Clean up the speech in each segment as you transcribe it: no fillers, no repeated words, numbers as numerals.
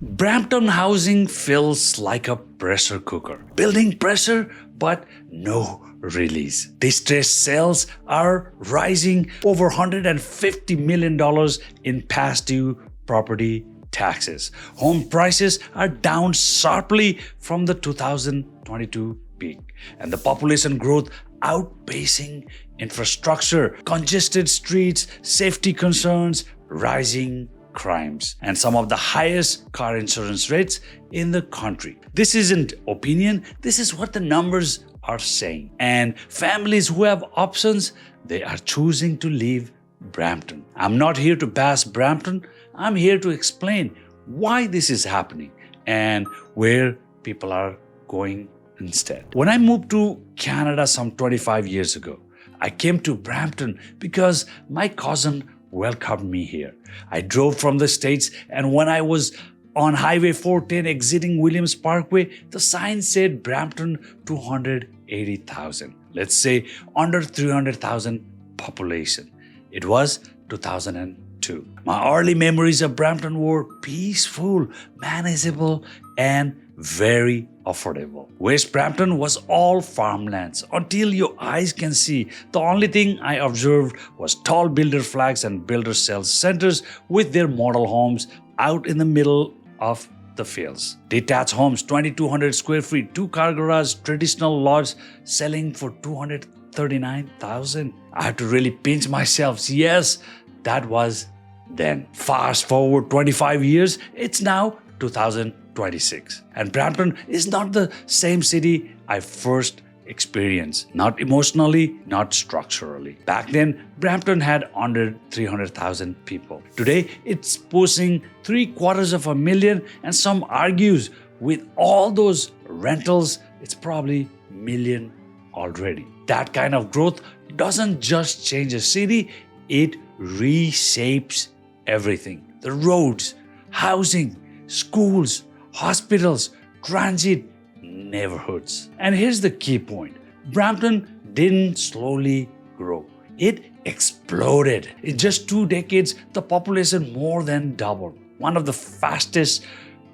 Brampton housing feels like a pressure cooker. Building pressure, but no release. Distressed sales are rising over $150 million in past due property taxes. Home prices are down sharply from the 2022 peak, and the population growth outpacing infrastructure, congested streets, safety concerns, rising crimes, and some of the highest car insurance rates in the country. This isn't opinion, this is what the numbers are saying. And families who have options, they are choosing to leave Brampton. I'm not here to bash Brampton, I'm here to explain why this is happening and where people are going instead. When I moved to Canada some 25 years ago, I came to Brampton because my cousin welcomed me here. I drove from the States, and when I was on Highway 410 exiting Williams Parkway, the sign said Brampton 280,000. Let's say under 300,000 population. It was 2002. My early memories of Brampton were peaceful, manageable, and very affordable. West Brampton was all farmlands until your eyes can see. The only thing I observed was tall builder flags and builder sales centers with their model homes out in the middle of the fields. Detached homes, 2,200 square feet, 2-car garage, traditional lots selling for $239,000. I had to really pinch myself. Yes, that was then. Fast forward 25 years, it's now 2026. And Brampton is not the same city I first experienced. Not emotionally, not structurally. Back then, Brampton had under 300,000 people. Today, it's pushing 750,000, and some argues with all those rentals, it's probably a million already. That kind of growth doesn't just change a city, it reshapes everything. The roads, housing, schools, hospitals, transit, neighborhoods. And here's the key point. Brampton didn't slowly grow. It exploded. In just 2 decades, the population more than doubled. One of the fastest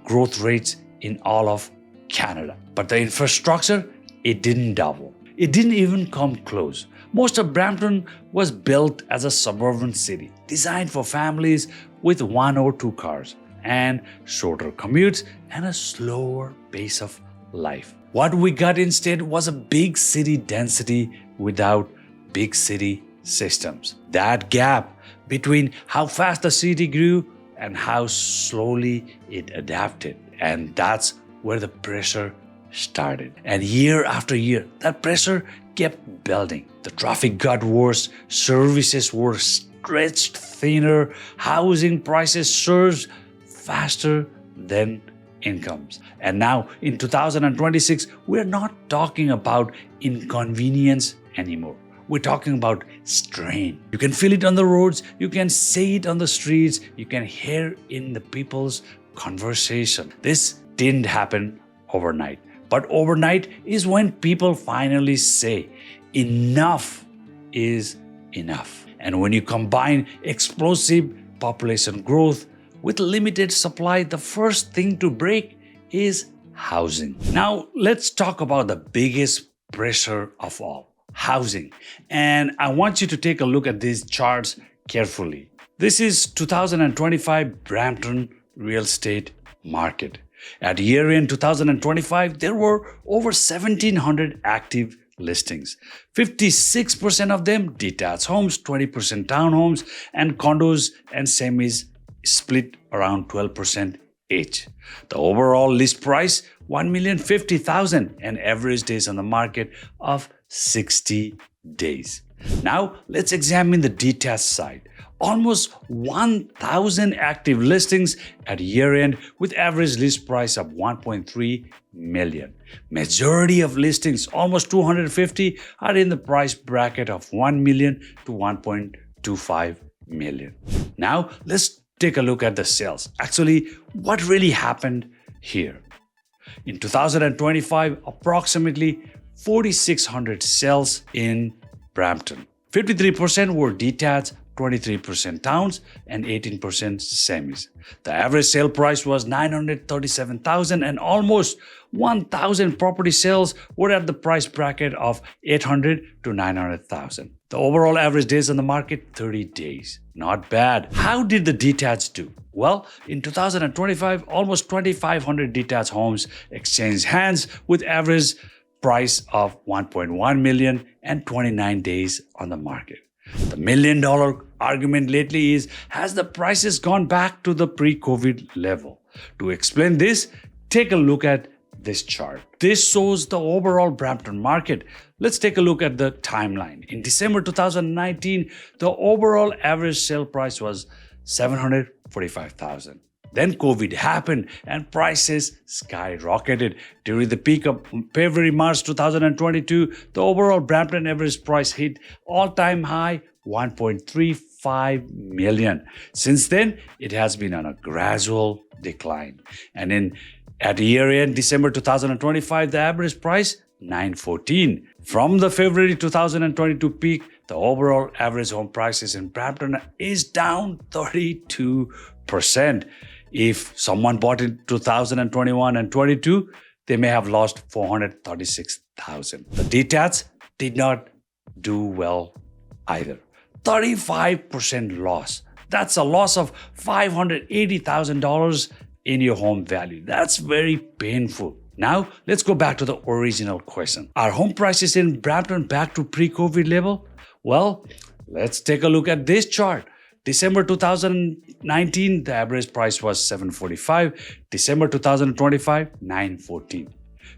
growth rates in all of Canada. But the infrastructure, it didn't double. It didn't even come close. Most of Brampton was built as a suburban city, designed for families with 1 or 2 cars and shorter commutes and a slower pace of life. What we got instead was a big city density without big city systems. That gap between how fast the city grew and how slowly it adapted. And that's where the pressure started. And year after year, that pressure kept building. The traffic got worse, services were stretched thinner, housing prices surged faster than incomes. And now in 2026, we're not talking about inconvenience anymore. We're talking about strain. You can feel it on the roads, you can see it on the streets, you can hear in the people's conversation. This didn't happen overnight. But overnight is when people finally say, enough is enough. And when you combine explosive population growth with limited supply, the first thing to break is housing. Now, let's talk about the biggest pressure of all, housing. And I want you to take a look at these charts carefully. This is 2025 Brampton real estate market. At year-end 2025, there were over 1,700 active listings. 56% of them detached homes, 20% townhomes, and condos and semis split around 12% each. The overall list price, $1,050,000, and average days on the market of 60 days. Now, let's examine the detached side. Almost 1,000 active listings at year-end with average list price of $1.3 million. Majority of listings, almost 250, are in the price bracket of $1 million to $1.25 million. Now, let's take a look at the sales. Actually, what really happened here? In 2025, approximately 4,600 sales in Brampton. 53% were detached, 23% towns, and 18% semis. The average sale price was $937,000, and almost 1,000 property sales were at the price bracket of $800,000 to $900,000. The overall average days on the market, 30 days. Not bad. How did the detached do? Well, in 2025, almost 2,500 detached homes exchanged hands with average price of $1.1 million and 29 days on the market. The million-dollar argument lately is, has the prices gone back to the pre-COVID level? To explain this, take a look at this chart. This shows the overall Brampton market. Let's take a look at the timeline. In December 2019, the overall average sale price was $745,000. Then COVID happened and prices skyrocketed. During the peak of February-March 2022, the overall Brampton average price hit all-time high $1.35 million. Since then, it has been on a gradual decline. And at year-end December 2025, the average price $914. From the February 2022 peak, the overall average home prices in Brampton is down 32%. If someone bought in 2021 and 22, they may have lost $436,000. The detached did not do well either. 35% loss. That's a loss of $580,000 in your home value. That's very painful. Now, let's go back to the original question. Are home prices in Brampton back to pre-COVID level? Well, let's take a look at this chart. December 2019, the average price was $745. December 2025, $914.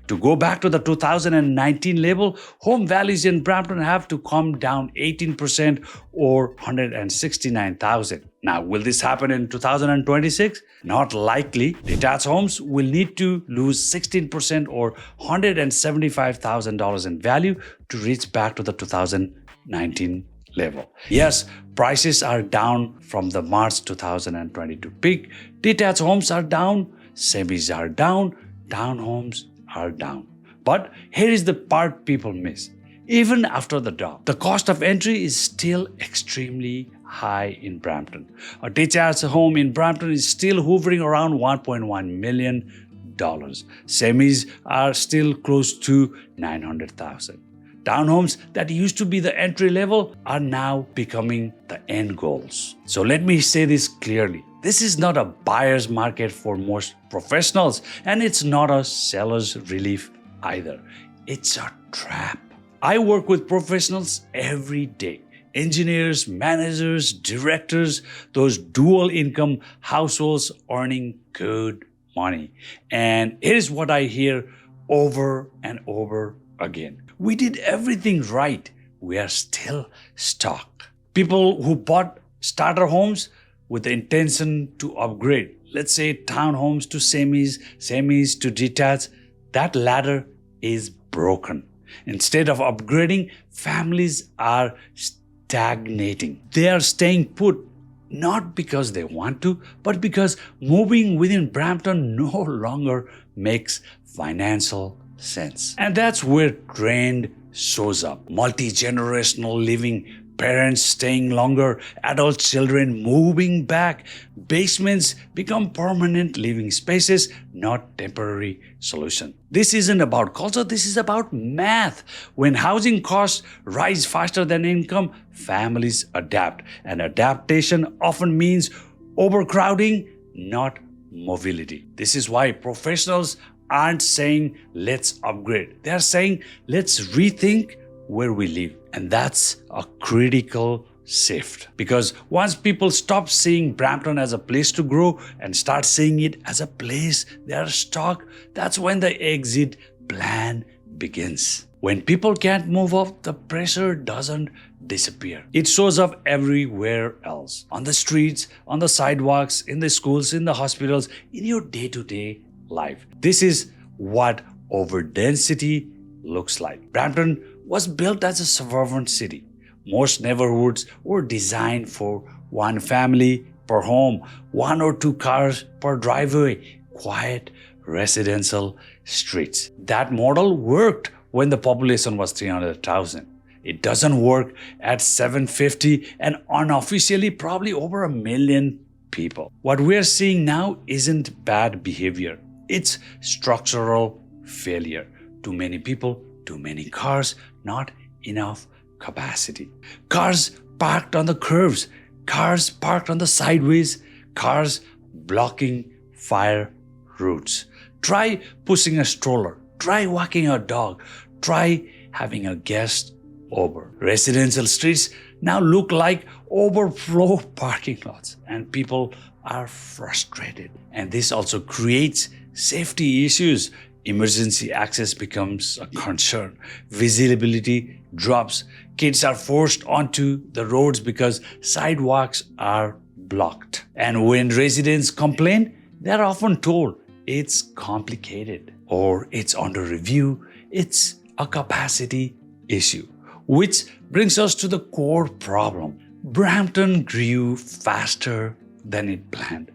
To go back to the 2019 level, home values in Brampton have to come down 18% or $169,000. Now, will this happen in 2026? Not likely. Detached homes will need to lose 16% or $175,000 in value to reach back to the 2019 level. Yes, prices are down from the March 2022 peak. Detached homes are down, semis are down, townhomes are down. But here is the part people miss. Even after the drop, the cost of entry is still extremely high in Brampton. A detached home in Brampton is still hovering around $1.1 million. Semis are still close to $900,000. Townhomes that used to be the entry level are now becoming the end goals. So let me say this clearly. This is not a buyer's market for most professionals, and it's not a seller's relief either. It's a trap. I work with professionals every day. Engineers, managers, directors, those dual income households earning good money. And here's what I hear over and over again. We did everything right. We are still stuck. People who bought starter homes with the intention to upgrade, let's say townhomes to semis, semis to detached, that ladder is broken. Instead of upgrading, families are stagnating. They are staying put, not because they want to, but because moving within Brampton no longer makes financial sense. And that's where trend shows up. Multi-generational living, parents staying longer, adult children moving back. Basements become permanent living spaces, not temporary solution. This isn't about culture, this is about math. When housing costs rise faster than income, families adapt. And adaptation often means overcrowding, not mobility. This is why professionals aren't saying let's upgrade. They're saying let's rethink where we live. And that's a critical shift. Because once people stop seeing Brampton as a place to grow and start seeing it as a place they are stuck, that's when the exit plan begins. When people can't move up, the pressure doesn't disappear. It shows up everywhere else. On the streets, on the sidewalks, in the schools, in the hospitals, in your day-to-day life. This is what overdensity looks like. Brampton was built as a suburban city. Most neighborhoods were designed for one family per home, 1 or 2 cars per driveway, quiet residential streets. That model worked when the population was 300,000. It doesn't work at 750 and unofficially probably over 1 million people. What we're seeing now isn't bad behavior. It's structural failure. Too many people, too many cars, not enough capacity. Cars parked on the curves, cars parked on the sideways, cars blocking fire routes. Try pushing a stroller, try walking a dog, try having a guest over. Residential streets now look like overflow parking lots, and people are frustrated. And this also creates safety issues. Emergency access becomes a concern. Visibility drops. Kids are forced onto the roads because sidewalks are blocked. And when residents complain, they're often told it's complicated or it's under review, it's a capacity issue. Which brings us to the core problem. Brampton grew faster than it planned.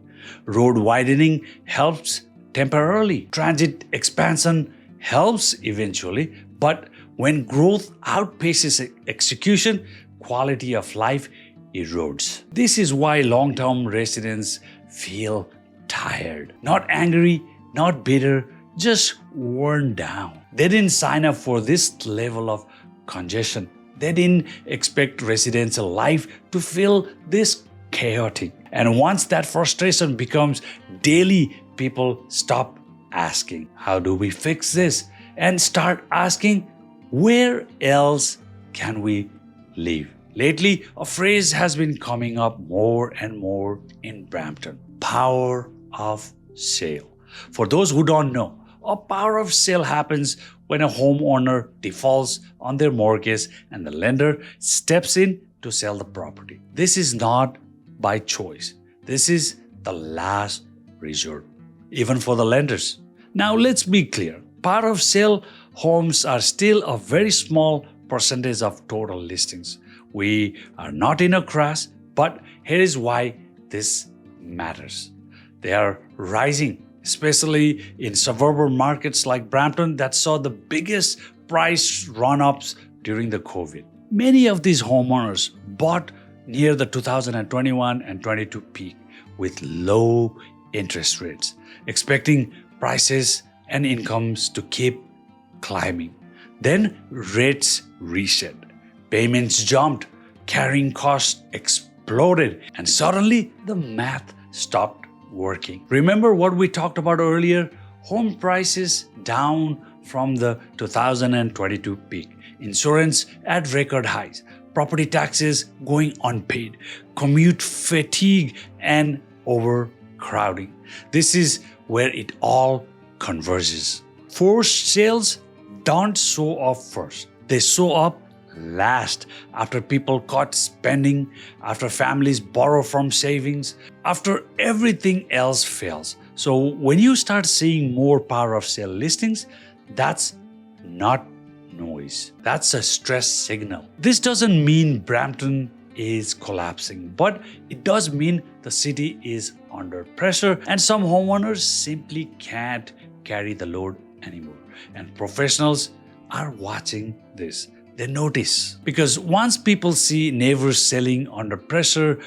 Road widening helps temporarily. Transit expansion helps eventually. But when growth outpaces execution, quality of life erodes. This is why long-term residents feel tired. Not angry, not bitter, just worn down. They didn't sign up for this level of congestion. They didn't expect residential life to feel this chaotic. And once that frustration becomes daily, people stop asking, how do we fix this? And start asking, where else can we live? Lately, a phrase has been coming up more and more in Brampton: power of sale. For those who don't know, a power of sale happens when a homeowner defaults on their mortgage and the lender steps in to sell the property. This is not by choice. This is the last resort, even for the lenders. Now let's be clear. Power of sale homes are still a very small percentage of total listings. We are not in a crash, but here is why this matters. They are rising, especially in suburban markets like Brampton that saw the biggest price run-ups during the COVID. Many of these homeowners bought near the 2021 and 22 peak with low interest rates, expecting prices and incomes to keep climbing. Then rates reset, payments jumped, carrying costs exploded, and suddenly the math stopped working. Remember what we talked about earlier? Home prices down from the 2022 peak, insurance at record highs, property taxes going unpaid, commute fatigue, and overcrowding. This is where it all converges. Forced sales don't show up first. They show up last, after people caught spending, after families borrow from savings, after everything else fails. So when you start seeing more power of sale listings, that's not noise. That's a stress signal. This doesn't mean Brampton is collapsing, but it does mean the city is under pressure and some homeowners simply can't carry the load anymore. And professionals are watching this. They notice, because once people see neighbors selling under pressure,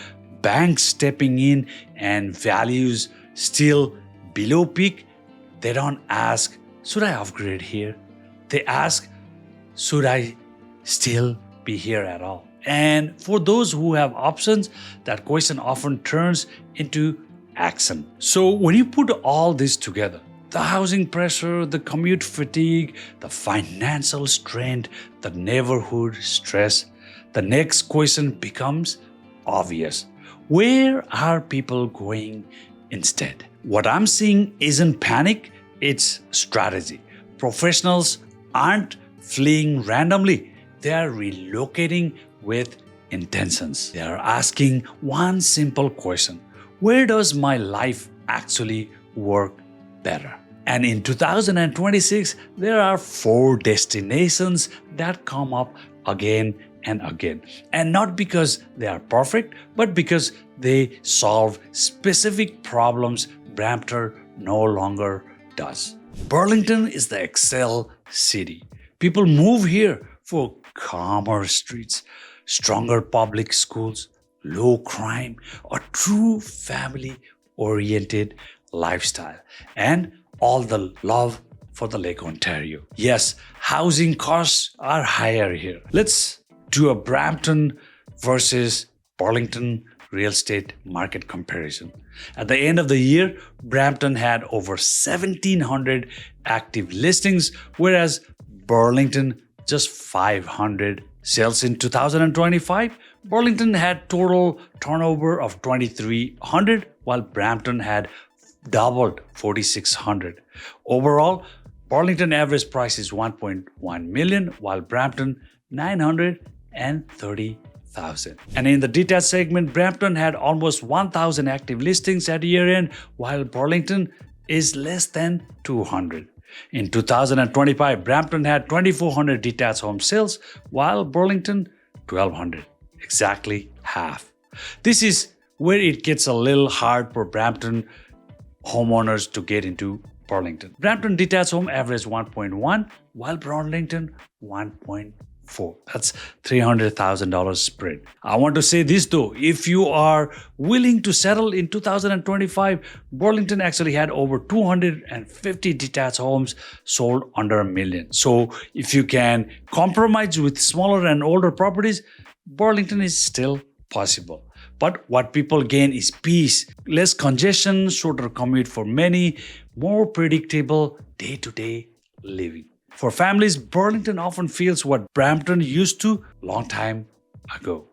banks stepping in, and values still below peak, they don't ask, should I upgrade here? They ask, should I still be here at all? And for those who have options, that question often turns into action. So when you put all this together, the housing pressure, the commute fatigue, the financial strain, the neighborhood stress, the next question becomes obvious. Where are people going instead? What I'm seeing isn't panic, it's strategy. Professionals aren't fleeing randomly. They are relocating with intentions. They are asking one simple question: where does my life actually work better? And in 2026, there are 4 destinations that come up again and again. And not because they are perfect, but because they solve specific problems Brampton no longer does. Burlington is the Excel city. People move here for calmer streets, stronger public schools, low crime, a true family-oriented lifestyle, and all the love for the Lake Ontario. Yes, housing costs are higher here. Let's do a Brampton versus Burlington real estate market comparison. At the end of the year, Brampton had over 1,700 active listings, whereas Burlington just 500. Sales in 2025, Burlington had total turnover of 2,300, while Brampton had doubled 4,600. Overall, Burlington average price is 1.1 million, while Brampton 930,000. And in the detached segment, Brampton had almost 1,000 active listings at year end, while Burlington is less than 200. In 2025, Brampton had 2,400 detached home sales, while Burlington 1,200, exactly half. This is where it gets a little hard for Brampton homeowners to get into Burlington. Brampton detached home average 1.1, while Burlington 1.4. That's $300,000 spread. I want to say this though, if you are willing to settle in 2025, Burlington actually had over 250 detached homes sold under $1 million. So if you can compromise with smaller and older properties, Burlington is still possible. But what people gain is peace, less congestion, shorter commute for many, more predictable day-to-day living. For families, Burlington often feels what Brampton used to long time ago.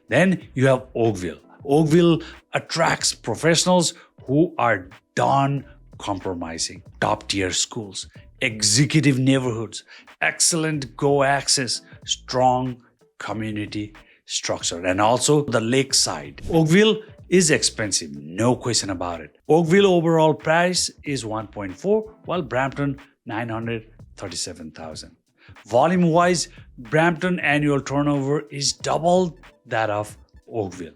Then you have Oakville. Oakville attracts professionals who are done compromising. Top-tier schools, executive neighborhoods, excellent go access, strong community structure, and also the lakeside. Oakville is expensive, no question about it. Oakville overall price is 1.4, while Brampton 937,000. Volume-wise, Brampton annual turnover is double that of Oakville,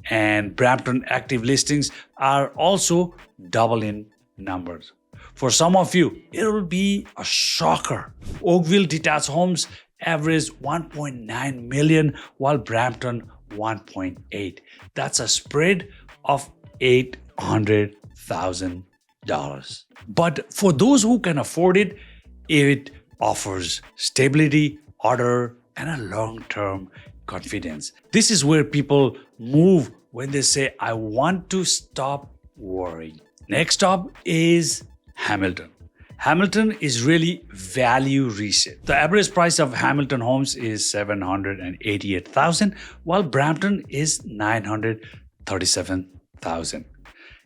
and Brampton active listings are also double in numbers. For some of you, it will be a shocker. Oakville detached homes average 1.9 million, while Brampton 1.8. That's a spread of $800,000. But for those who can afford it, it offers stability, order, and a long-term confidence. This is where people move when they say, I want to stop worrying. Next up is Hamilton. Hamilton is really value reset. The average price of Hamilton homes is $788,000, while Brampton is $937,000.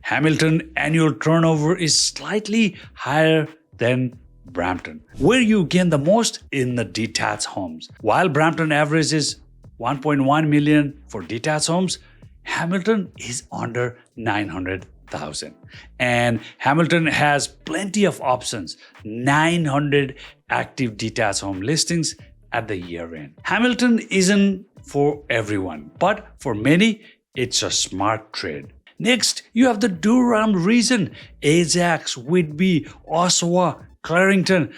Hamilton annual turnover is slightly higher than Brampton. Where you gain the most in the detached homes. While Brampton average is 1.1 million for detached homes, Hamilton is under 900,000. And Hamilton has plenty of options, 900 active detached home listings at the year end. Hamilton isn't for everyone, but for many, it's a smart trade. Next, you have the Durham Region, Ajax, Whitby, Oshawa, Clarington.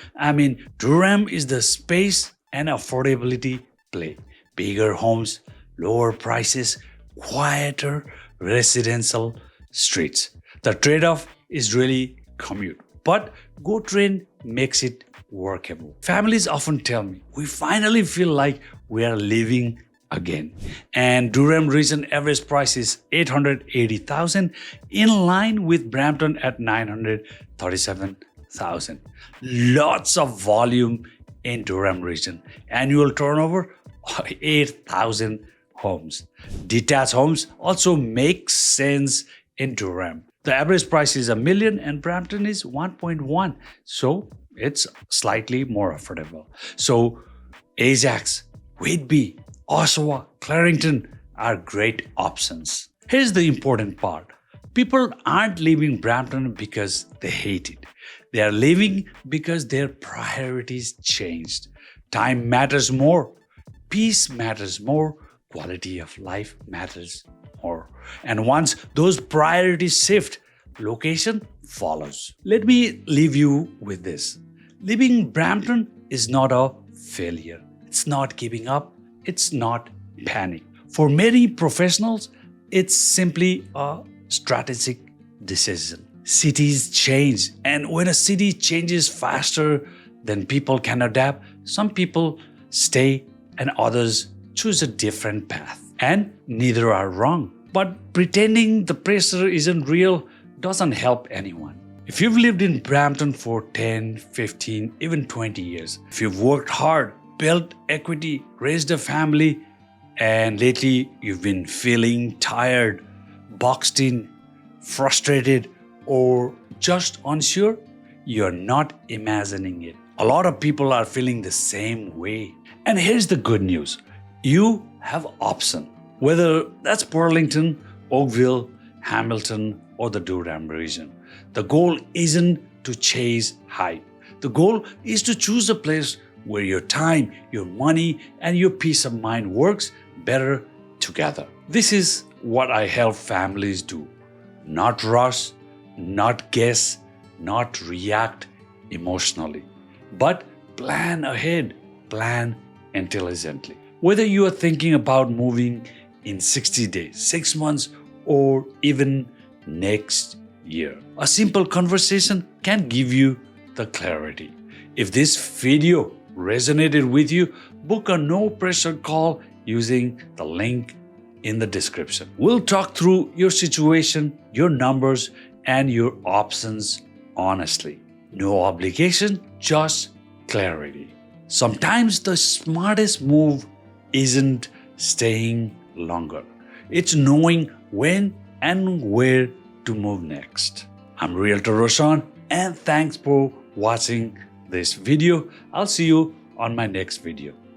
Durham is the space and affordability play. Bigger homes, lower prices, quieter residential streets. The trade-off is really commute, but GO train makes it workable. Families often tell me, we finally feel like we are living again. And Durham Region average price is $880,000, in line with Brampton at $937,000. Lots of volume in Durham Region. Annual turnover, 8,000 homes. Detached homes also make sense in Durham. The average price is $1 million and Brampton is 1.1. So it's slightly more affordable. So Ajax, Whitby, Oshawa, Clarington are great options. Here's the important part. People aren't leaving Brampton because they hate it. They are leaving because their priorities changed. Time matters more. Peace matters more. Quality of life matters more. And once those priorities shift, location follows. Let me leave you with this. Leaving Brampton is not a failure. It's not giving up. It's not panic. For many professionals, it's simply a strategic decision. Cities change, and when a city changes faster than people can adapt, some people stay and others choose a different path. And neither are wrong. But pretending the pressure isn't real doesn't help anyone. If you've lived in Brampton for 10, 15, even 20 years, if you've worked hard, built equity, raised a family, and lately you've been feeling tired, boxed in, frustrated, or just unsure, you're not imagining it. A lot of people are feeling the same way. And here's the good news. You have option. Whether that's Burlington, Oakville, Hamilton, or the Durham Region. The goal isn't to chase hype. The goal is to choose a place where your time, your money, and your peace of mind works better together. This is what I help families do. Not rush, not guess, not react emotionally, but plan ahead, plan intelligently. Whether you are thinking about moving in 60 days, 6 months, or even next year, a simple conversation can give you the clarity. If this video resonated with you, book a no pressure call using the link in the description. We'll talk through your situation, your numbers, and your options honestly. No obligation, just clarity. Sometimes the smartest move isn't staying longer. It's knowing when and where to move next. I'm Realtor Roshan, and thanks for watching this video. I'll see you on my next video.